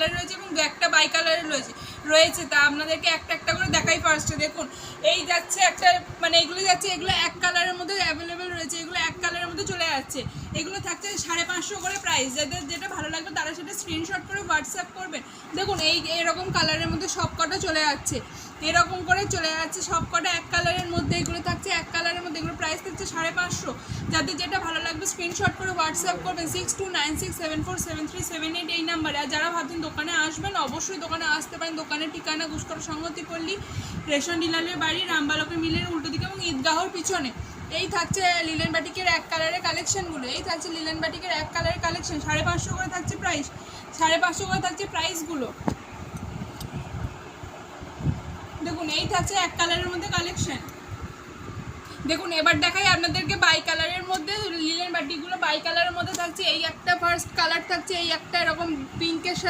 Colour রয়েছে এবং একটা বাই কালারের রয়েছে। তা আপনাদেরকে একটা একটা করে দেখাই। ফার্স্টে দেখুন এই যাচ্ছে একটা, মানে এগুলো যাচ্ছে, এগুলো এক কালারের মধ্যে অ্যাভেলেবেল রয়েছে, এগুলো এক কালারের মধ্যে চলে যাচ্ছে। এগুলো থাকছে 550 করে প্রাইস। যাদের যেটা ভালো লাগবে তারা সেটা স্ক্রিনশট করে হোয়াটসঅ্যাপ করবেন। দেখুন এরকম কালারের মধ্যে সব কটা চলে যাচ্ছে, এরকম করে চলে যাচ্ছে সব কটা এক কালারের মধ্যে। এগুলো থাকছে এক কালারের মধ্যে, এগুলো প্রাইস থাকছে 550। যাদের যেটা ভালো লাগবে স্ক্রিনশট করে হোয়াটসঅ্যাপ করবেন 6296747378 এই নাম্বারে। আর যারা ভাবছেন দোকানে আসবেন, অবশ্যই দোকানে আসতে পারেন। দোকানের ঠিকানা গুসকরা সংহতি পল্লী, রেশন ডিলারের বাড়ি, রামবালকের মিলের উল্টো দিকে এবং ঈদগাহর পিছনে। এই থাকছে লিলেন বাটিকের এক কালারের কালেকশনগুলো। এই থাকছে লিলেন বাটিকের এক কালারের কালেকশন, 550 করে থাকছে প্রাইস, 550 করে থাকছে প্রাইসগুলো। দেখুন এই থাকছে এক কালারের মধ্যে কালেকশন। দেখুন এবার দেখাই আপনাদেরকে বাই কালারের মধ্যে লিলেন বাটিকগুলো। বাই কালারের মধ্যে থাকছে এই একটা ফার্স্ট কালার থাকছে, এই একটা এরকম পিঙ্কের